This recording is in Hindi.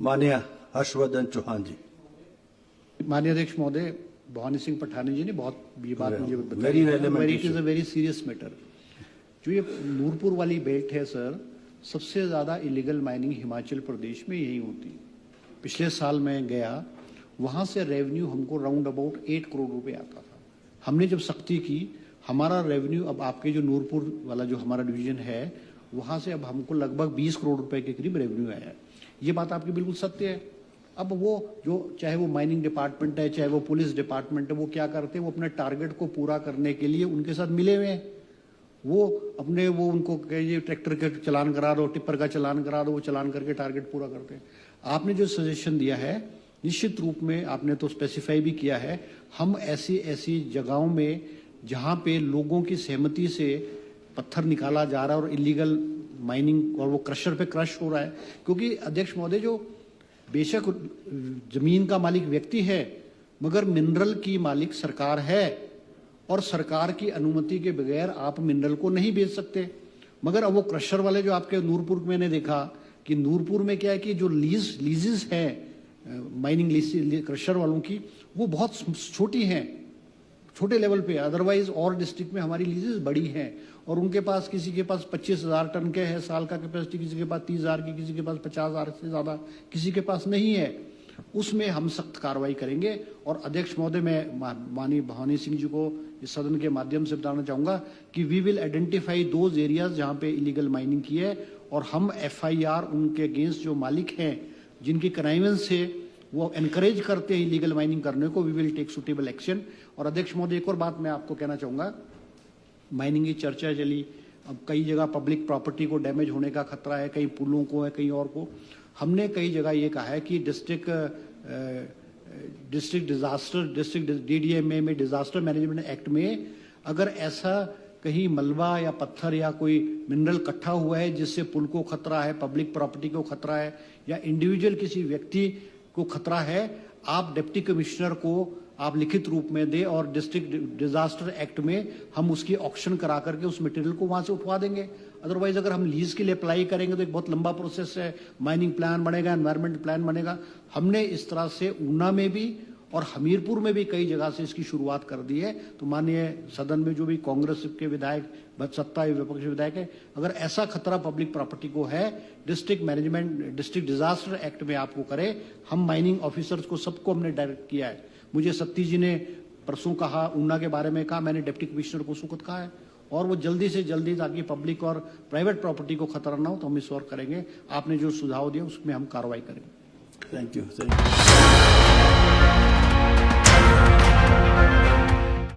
माननीय हर्षवर्धन चौहान जी। माननीय अध्यक्ष महोदय, भवानी सिंह पठानी जी ने बहुत ये बात मुझे बताई। Very relevant it is a very serious matter. जो ये नूरपुर वाली बेल्ट है सर, सबसे ज्यादा इलीगल माइनिंग हिमाचल प्रदेश में यही होती है। पिछले साल मैं गया, वहां से रेवेन्यू हमको राउंड अबाउट 8 करोड़ रुपए आता था। हमने जब सख्ती की, हमारा रेवेन्यू अब आपके जो नूरपुर वाला जो हमारा डिवीजन है, वहां से अब हमको लगभग 20 करोड़ रुपए के करीब रेवेन्यू आया है। ये बात आपकी बिल्कुल सत्य है। अब वो जो चाहे वो माइनिंग डिपार्टमेंट है, चाहे वो पुलिस डिपार्टमेंट है, वो क्या करते हैं, वो अपने टारगेट को पूरा करने के लिए उनके साथ मिले हुए हैं। वो अपने वो उनको कहिए ट्रैक्टर के चलान करा दो, टिप्पर का चलान करा दो, वो चलान करके टारगेट पूरा करते हैं। आपने जो सजेशन दिया है, निश्चित रूप में आपने तो स्पेसिफाई भी किया है, हम ऐसी ऐसी जगहों में जहां पे लोगों की सहमति से पत्थर निकाला जा रहा है और इलीगल माइनिंग और वो क्रशर पे क्रश हो रहा है, क्योंकि अध्यक्ष महोदय जो बेशक जमीन का मालिक व्यक्ति है, मगर मिनरल की मालिक सरकार है और सरकार की अनुमति के बगैर आप मिनरल को नहीं बेच सकते। मगर अब वो क्रशर वाले जो आपके नूरपुर में मैंने देखा कि नूरपुर में क्या है कि जो लीजेस है माइनिंग क्रशर वालों की, वो बहुत छोटी हैं, छोटे लेवल पे। अदरवाइज और डिस्ट्रिक्ट में हमारी लीजेस बड़ी हैं और उनके पास किसी के पास 25,000 टन के है साल का कैपेसिटी, किसी के पास 30,000 की, किसी के पास 50,000 से ज्यादा किसी के पास नहीं है। उसमें हम सख्त कार्रवाई करेंगे। और अध्यक्ष महोदय, मैं माननीय भवानी सिंह जी को इस सदन के माध्यम से बताना चाहूंगा कि we will identify those areas जहां पे इलीगल माइनिंग की है और हम FIR उनके अगेंस्ट जो मालिक हैं जिनकी कनाइवेंस से वो एनकरेज करते हैं इलीगल माइनिंग करने को, we will take suitable action. और अध्यक्ष महोदय, एक और बात मैं आपको कहना चाहूंगा, माइनिंग की चर्चा चली, अब कई जगह पब्लिक प्रॉपर्टी को डैमेज होने का खतरा है, कहीं पुलों को है, कहीं और को। हमने कई जगह ये कहा है कि डिस्ट्रिक्ट DDMA में, डिजास्टर मैनेजमेंट एक्ट में, अगर ऐसा कहीं मलबा या पत्थर या कोई मिनरल इकट्ठा हुआ है जिससे पुल को खतरा है, पब्लिक प्रॉपर्टी को खतरा है या इंडिविजुअल किसी व्यक्ति को खतरा है, आप डिप्टी कमिश्नर को आप लिखित रूप में दे और डिस्ट्रिक्ट डिजास्टर एक्ट में हम उसकी ऑक्शन करा करके उस मटेरियल को वहां से उठवा देंगे। अदरवाइज अगर हम लीज के लिए अप्लाई करेंगे तो एक बहुत लंबा प्रोसेस है, माइनिंग प्लान बनेगा, एनवायरमेंट प्लान बनेगा। हमने इस तरह से ऊना में भी और हमीरपुर में भी कई जगह से इसकी शुरुआत कर दी है। तो माननीय सदन में जो भी कांग्रेस के विधायक, सत्ता विपक्ष विधायक है, अगर ऐसा खतरा पब्लिक प्रॉपर्टी को है, डिस्ट्रिक्ट डिजास्टर एक्ट में आपको करे। हम माइनिंग ऑफिसर्स को सबको हमने डायरेक्ट किया है। मुझे सत्ती जी ने परसों कहा, ऊना के बारे में कहा, मैंने डिप्टी कमिश्नर को सुखद कहा है और वो जल्दी से जल्दी, ताकि पब्लिक और प्राइवेट प्रॉपर्टी को खतरा ना हो, तो हम इस और करेंगे। आपने जो सुझाव दिया उसमें हम कार्रवाई करेंगे। Thank you.